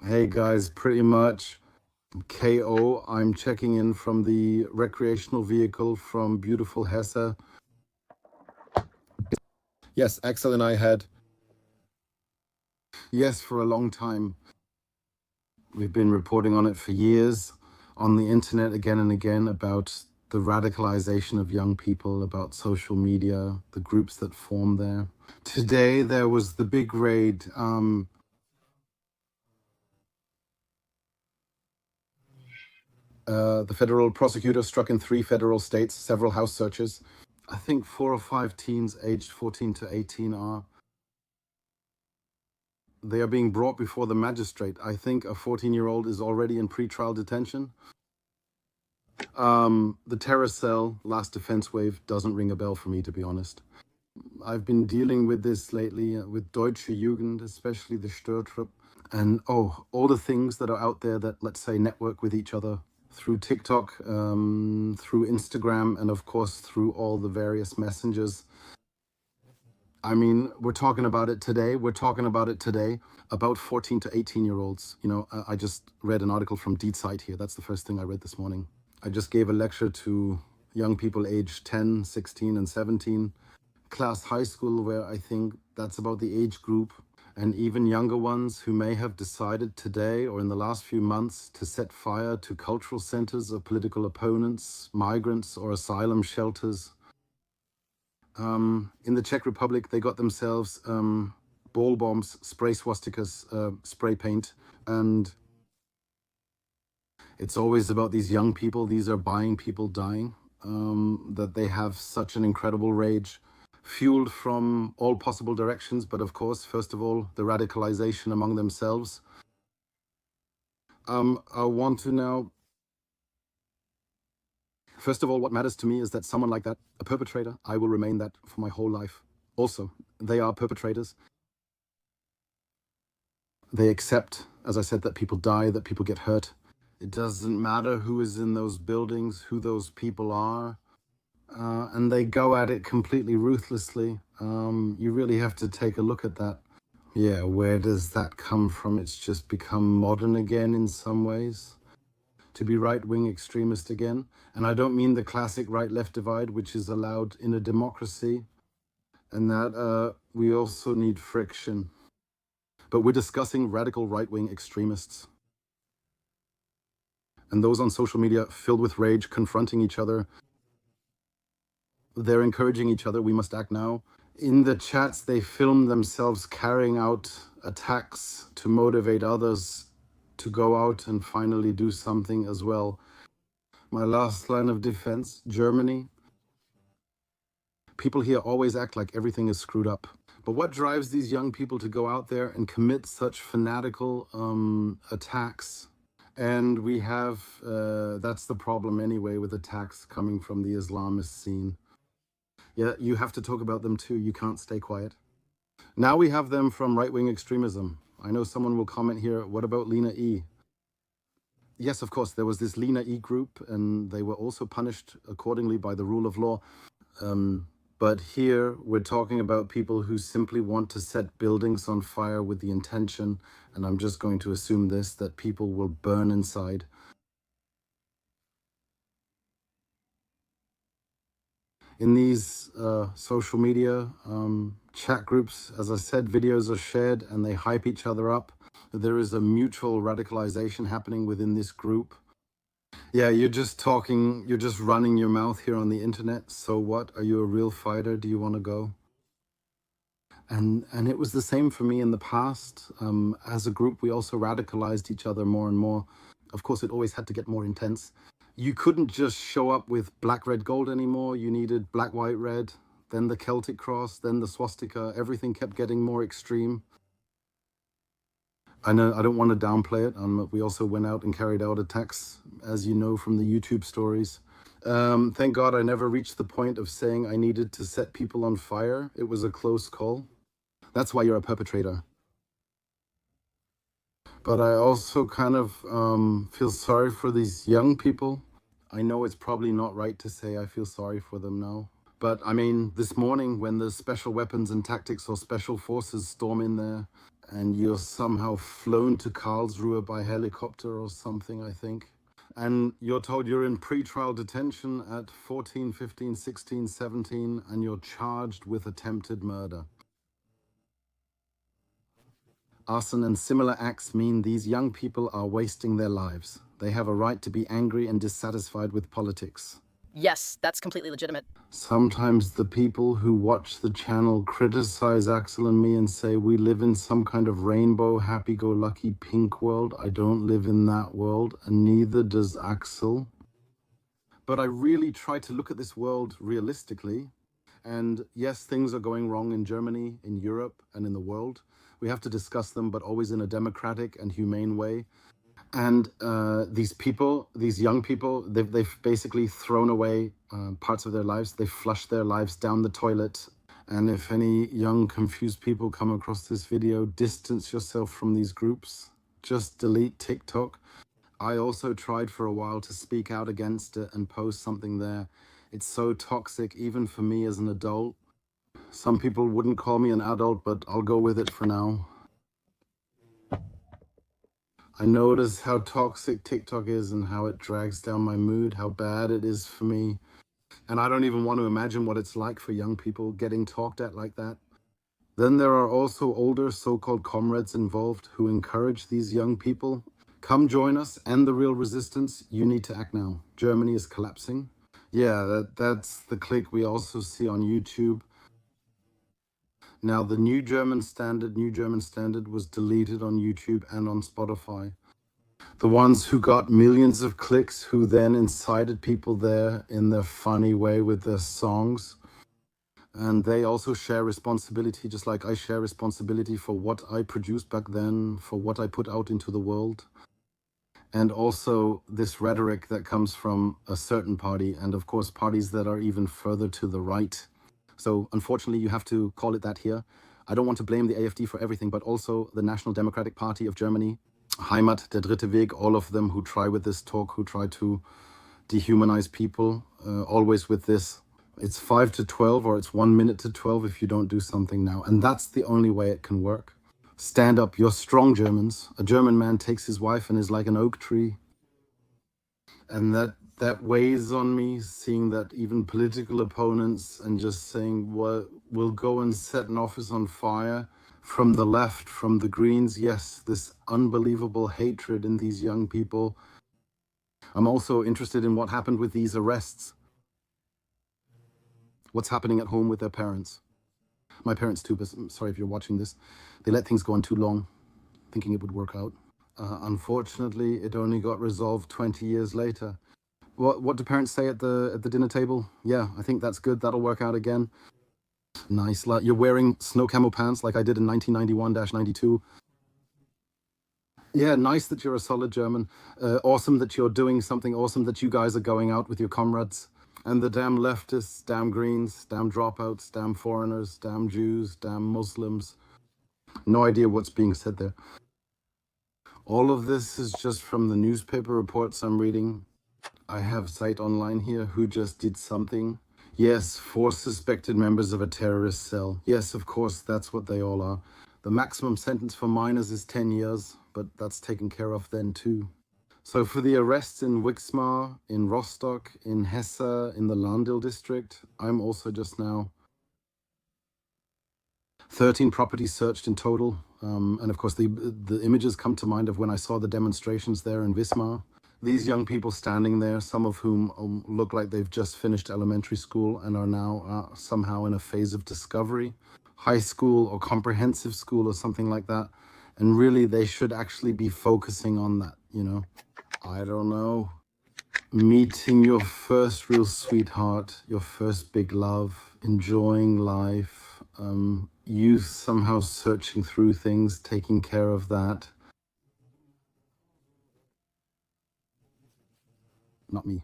Hey guys, pretty much KO. I'm checking in from the recreational vehicle from beautiful Hesse. Yes, Axel and I had, yes, for a long time. We've been reporting on it for years on the internet again and again about the radicalization of young people, about social media, the groups that form there. Today there was the big raid. The federal prosecutor struck in 3 federal states, several house searches. I think 4 or 5 teens aged 14 to 18 they are being brought before the magistrate. I think a 14-year-old is already in pretrial detention. The terror cell, last defense wave, doesn't ring a bell for me, to be honest. I've been dealing with this lately with Deutsche Jugend, especially the Störtrupp, and all the things that are out there that, let's say, network with each other through TikTok, through Instagram, and of course through all the various messengers. I mean, we're talking about it today. We're talking about it today about 14 to 18-year-olds. You know, I just read an article from Die Zeit here. That's the first thing I read this morning. I just gave a lecture to young people aged 10, 16, and 17, class high school, where I think that's about the age group, and even younger ones who may have decided today or in the last few months to set fire to cultural centers of political opponents, migrants, or asylum shelters. In the Czech Republic, they got themselves ball bombs, spray swastikas, spray paint, and it's always about these young people. These are buying people dying, that they have such an incredible rage, fueled from all possible directions, but of course, first of all, the radicalization among themselves. I want to now, first of all, what matters to me is that someone like that, a perpetrator, I will remain that for my whole life. Also, they are perpetrators. They accept, as I said, that people die, that people get hurt. It doesn't matter who is in those buildings, who those people are. And they go at it completely ruthlessly. You really have to take a look at that. Yeah, where does that come from? It's just become modern again in some ways, to be right-wing extremist again. And I don't mean the classic right-left divide, which is allowed in a democracy, and that we also need friction. But we're discussing radical right-wing extremists. And those on social media filled with rage, confronting each other. They're encouraging each other, we must act now. In the chats, they film themselves carrying out attacks to motivate others to go out and finally do something as well. My last line of defense, Germany. People here always act like everything is screwed up. But what drives these young people to go out there and commit such fanatical attacks? And we have, that's the problem anyway, with attacks coming from the Islamist scene. Yeah, you have to talk about them too. You can't stay quiet. Now we have them from right-wing extremism. I know someone will comment here, what about Lena E? Yes, of course, there was this Lena E group, and they were also punished accordingly by the rule of law. But here we're talking about people who simply want to set buildings on fire with the intention, and I'm just going to assume this, that people will burn inside. In these social media chat groups, as I said, videos are shared and they hype each other up. There is a mutual radicalization happening within this group. Yeah, you're just talking, you're just running your mouth here on the internet. So what? Are you a real fighter? Do you want to go? And it was the same for me in the past. As a group, we also radicalized each other more and more. Of course, it always had to get more intense. You couldn't just show up with black, red, gold anymore. You needed black, white, red, then the Celtic cross, then the swastika. Everything kept getting more extreme. I know I don't want to downplay it. We also went out and carried out attacks, as you know from the YouTube stories. Thank God I never reached the point of saying I needed to set people on fire. It was a close call. That's why you're a perpetrator. But I also kind of feel sorry for these young people. I know it's probably not right to say I feel sorry for them now. But I mean, this morning when the special weapons and tactics or special forces storm in there and you're somehow flown to Karlsruhe by helicopter or something, I think. And you're told you're in pre-trial detention at 14, 15, 16, 17, and you're charged with attempted murder. Arson and similar acts mean these young people are wasting their lives. They have a right to be angry and dissatisfied with politics. Yes, that's completely legitimate. Sometimes the people who watch the channel criticize Axel and me and say we live in some kind of rainbow, happy-go-lucky pink world. I don't live in that world, and neither does Axel. But I really try to look at this world realistically. And yes, things are going wrong in Germany, in Europe, and in the world. We have to discuss them, but always in a democratic and humane way. And these people, these young people, they've basically thrown away parts of their lives. They've flushed their lives down the toilet. And if any young, confused people come across this video, distance yourself from these groups. Just delete TikTok. I also tried for a while to speak out against it and post something there. It's so toxic, even for me as an adult. Some people wouldn't call me an adult, but I'll go with it for now. I notice how toxic TikTok is and how it drags down my mood, how bad it is for me. And I don't even want to imagine what it's like for young people getting talked at like that. Then there are also older so-called comrades involved who encourage these young people. Come join us and the real resistance. You need to act now. Germany is collapsing. Yeah, that's the click we also see on YouTube. Now, the New German Standard was deleted on YouTube and on Spotify. The ones who got millions of clicks, who then incited people there in their funny way with their songs. And they also share responsibility, just like I share responsibility for what I produced back then, for what I put out into the world. And also this rhetoric that comes from a certain party, and of course parties that are even further to the right. So unfortunately, you have to call it that here. I don't want to blame the AfD for everything, but also the National Democratic Party of Germany, Heimat, der dritte Weg, all of them who try with this talk, who try to dehumanize people, always with this. It's 5 to 12 or it's 1 minute to 12 if you don't do something now. And that's the only way it can work. Stand up, you're strong, Germans. A German man takes his wife and is like an oak tree. And that weighs on me, seeing that even political opponents and just saying, well, we'll go and set an office on fire from the left, from the Greens. Yes, this unbelievable hatred in these young people. I'm also interested in what happened with these arrests. What's happening at home with their parents. My parents too, but I'm sorry if you're watching this. They let things go on too long, thinking it would work out. Unfortunately, it only got resolved 20 years later. What do parents say at the dinner table? Yeah, I think that's good. That'll work out again. Nice. You're wearing snow camo pants like I did in 1991-92. Yeah, nice that you're a solid German. Awesome that you're doing something awesome, that you guys are going out with your comrades. And the damn leftists, damn Greens, damn dropouts, damn foreigners, damn Jews, damn Muslims. No idea what's being said there. All of this is just from the newspaper reports I'm reading. I have Zeit Online here, who just did something. Yes, 4 suspected members of a terrorist cell. Yes, of course, that's what they all are. The maximum sentence for minors is 10 years, but that's taken care of then too. So for the arrests in Wixmar, in Rostock, in Hesse, in the Landil district, I'm also just now 13 properties searched in total. And of course, the images come to mind of when I saw the demonstrations there in Wismar. These young people standing there, some of whom look like they've just finished elementary school and are now somehow in a phase of discovery, high school or comprehensive school or something like that. And really, they should actually be focusing on that, you know. I don't know. Meeting your first real sweetheart, your first big love, enjoying life, youth somehow searching through things, taking care of that. Not me.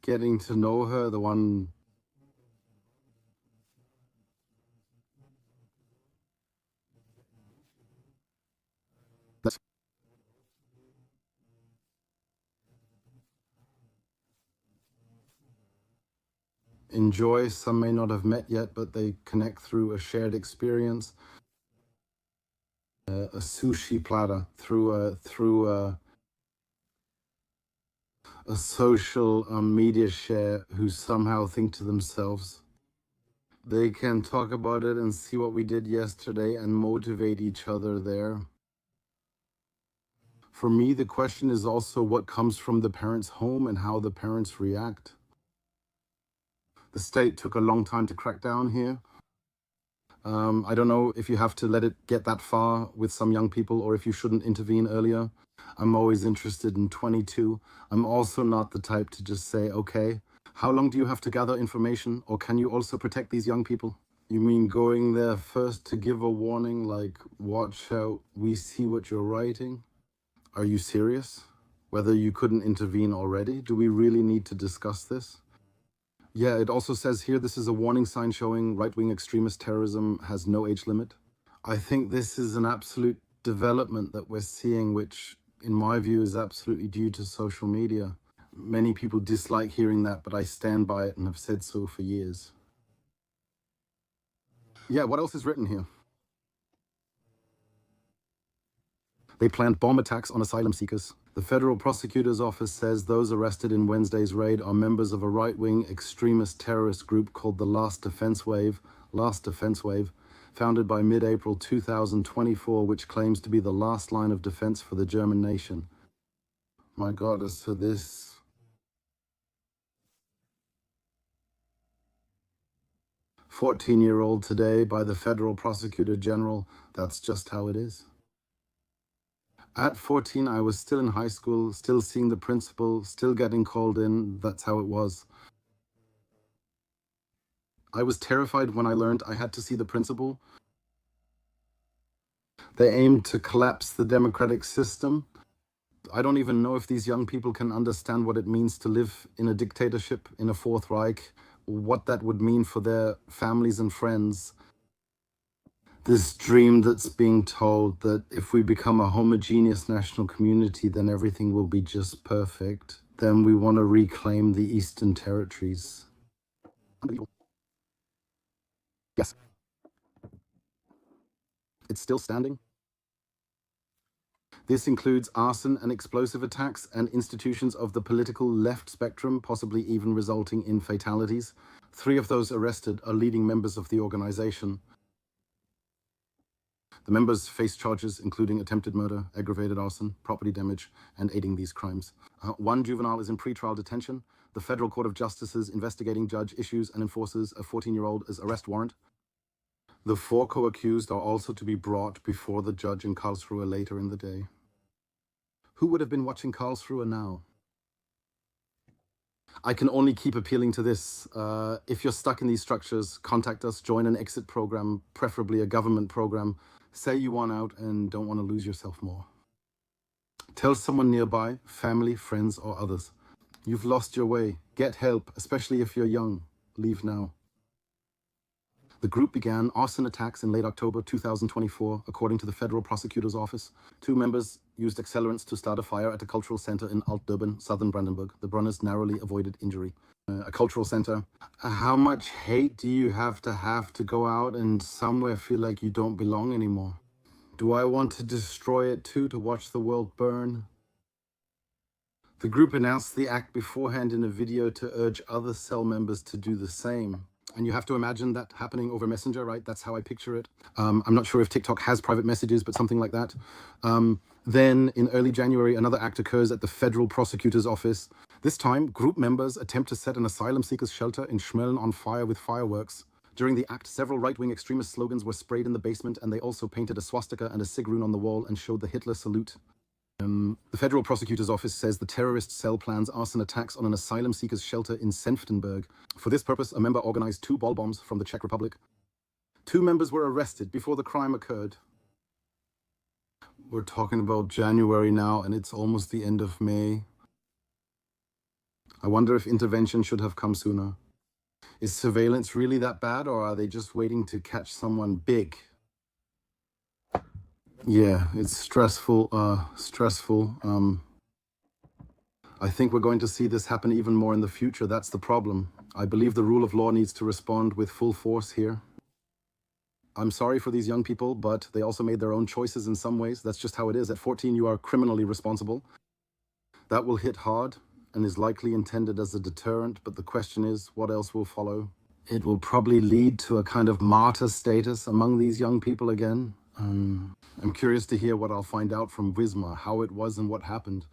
Getting to know her, the one. That's, enjoy. Some may not have met yet, but they connect through a shared experience, a sushi platter, through a social media share, who somehow think to themselves, they can talk about it and see what we did yesterday and motivate each other there. For me, the question is also what comes from the parents' home and how the parents react. The state took a long time to crack down here. I don't know if you have to let it get that far with some young people or if you shouldn't intervene earlier. I'm always interested in 22. I'm also not the type to just say, okay, how long do you have to gather information, or can you also protect these young people? You mean going there first to give a warning like, watch out, we see what you're writing? Are you serious? Whether you couldn't intervene already? Do we really need to discuss this? Yeah, it also says here this is a warning sign showing right-wing extremist terrorism has no age limit. I think this is an absolute development that we're seeing, which in my view is absolutely due to social media. Many people dislike hearing that, but I stand by it and have said so for years. Yeah, what else is written here? They planned bomb attacks on asylum seekers. The federal prosecutor's office says those arrested in Wednesday's raid are members of a right-wing extremist terrorist group called the Last Defense Wave, founded by mid-April 2024, which claims to be the last line of defense for the German nation. My God, as for this, 14-year-old today by the federal prosecutor general, that's just how it is. At 14, I was still in high school, still seeing the principal, still getting called in. That's how it was. I was terrified when I learned I had to see the principal. They aimed to collapse the democratic system. I don't even know if these young people can understand what it means to live in a dictatorship, in a Fourth Reich, what that would mean for their families and friends. This dream that's being told that if we become a homogeneous national community, then everything will be just perfect. Then we want to reclaim the Eastern Territories. Unbelievable. Yes. It's still standing. This includes arson and explosive attacks and institutions of the political left spectrum, possibly even resulting in fatalities. 3 of those arrested are leading members of the organization. The members face charges including attempted murder, aggravated arson, property damage, and aiding these crimes. 1 juvenile is in pretrial detention. The Federal Court of Justice's investigating judge issues and enforces a 14-year-old as arrest warrant. The 4 co-accused are also to be brought before the judge in Karlsruhe later in the day. Who would have been watching Karlsruhe now? I can only keep appealing to this. If you're stuck in these structures, contact us, join an exit program, preferably a government program. Say you want out and don't want to lose yourself more. Tell someone nearby, family, friends, or others. You've lost your way. Get help, especially if you're young. Leave now. The group began arson attacks in late October 2024, according to the Federal Prosecutor's Office. 2 members used accelerants to start a fire at a cultural center in Alt-Durban, southern Brandenburg. The Brunners narrowly avoided injury. A cultural center. How much hate do you have to go out and somewhere feel like you don't belong anymore? Do I want to destroy it too, to watch the world burn? The group announced the act beforehand in a video to urge other cell members to do the same. And you have to imagine that happening over Messenger, right? That's how I picture it. I'm not sure if TikTok has private messages, but something like that. Then in early January, another act occurs at the Federal Prosecutor's Office. This time, group members attempt to set an asylum seekers shelter in Schmölln on fire with fireworks. During the act, several right-wing extremist slogans were sprayed in the basement, and they also painted a swastika and a sig rune on the wall and showed the Hitler salute. The Federal Prosecutor's Office says the terrorist cell plans arson attacks on an asylum seekers shelter in Senftenberg. For this purpose, a member organized 2 ball bombs from the Czech Republic. 2 members were arrested before the crime occurred. We're talking about January now, and it's almost the end of May. I wonder if intervention should have come sooner. Is surveillance really that bad, or are they just waiting to catch someone big? Yeah, it's stressful. I think we're going to see this happen even more in the future. That's the problem. I believe the rule of law needs to respond with full force here. I'm sorry for these young people, but they also made their own choices in some ways. That's just how it is. At 14, you are criminally responsible. That will hit hard and is likely intended as a deterrent, but the question is, what else will follow? It will probably lead to a kind of martyr status among these young people again. I'm curious to hear what I'll find out from Wismar, how it was and what happened.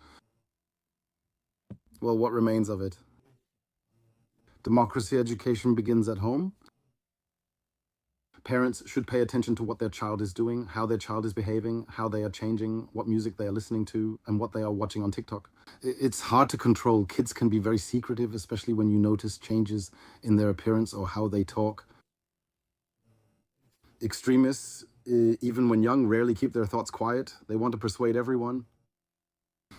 Well, what remains of it? Democracy education begins at home. Parents should pay attention to what their child is doing, how their child is behaving, how they are changing, what music they are listening to, and what they are watching on TikTok. It's hard to control. Kids can be very secretive, especially when you notice changes in their appearance or how they talk. Extremists, even when young, rarely keep their thoughts quiet. They want to persuade everyone.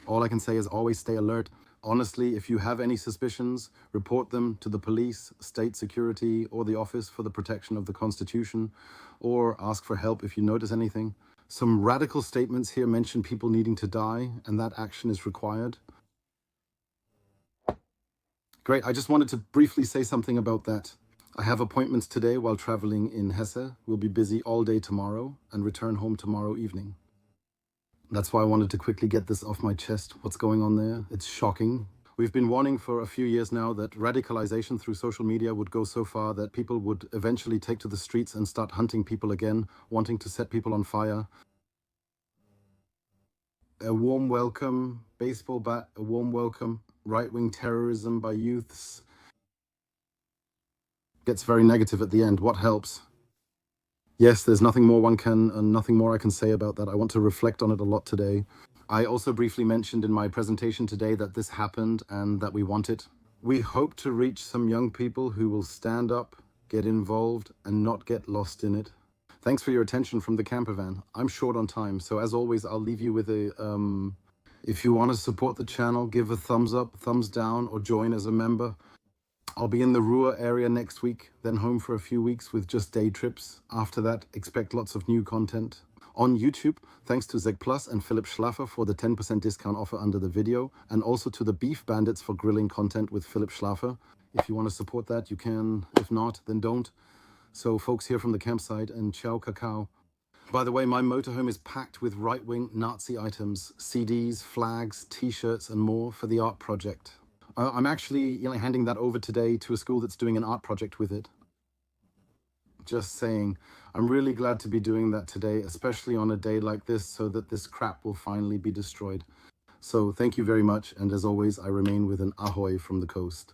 All I can say is always stay alert. Honestly, if you have any suspicions, report them to the police, state security, or the Office for the Protection of the Constitution, or ask for help if you notice anything. Some radical statements here mention people needing to die, and that action is required. Great, I just wanted to briefly say something about that. I have appointments today while traveling in Hesse. We'll be busy all day tomorrow and return home tomorrow evening. That's why I wanted to quickly get this off my chest. What's going on there? It's shocking. We've been warning for a few years now that radicalization through social media would go so far that people would eventually take to the streets and start hunting people again, wanting to set people on fire. A warm welcome, baseball bat, a warm welcome, right-wing terrorism by youths. Gets very negative at the end. What helps? Yes, there's nothing more nothing more I can say about that. I want to reflect on it a lot today. I also briefly mentioned in my presentation today that this happened and that we want it. We hope to reach some young people who will stand up, get involved, and not get lost in it. Thanks for your attention from the camper van. I'm short on time, so as always, I'll leave you with a, if you want to support the channel, give a thumbs up, thumbs down, or join as a member. I'll be in the Ruhr area next week, then home for a few weeks with just day trips. After that, expect lots of new content. On YouTube, thanks to Zeg Plus and Philipp Schlaffer for the 10% discount offer under the video, and also to the Beef Bandits for grilling content with Philipp Schlaffer. If you want to support that, you can. If not, then don't. So folks here from the campsite, and ciao cacao. By the way, my motorhome is packed with right-wing Nazi items, CDs, flags, t-shirts, and more for the art project. I'm actually handing that over today to a school that's doing an art project with it. Just saying, I'm really glad to be doing that today, especially on a day like this, so that this crap will finally be destroyed. So thank you very much, and as always, I remain with an ahoy from the coast.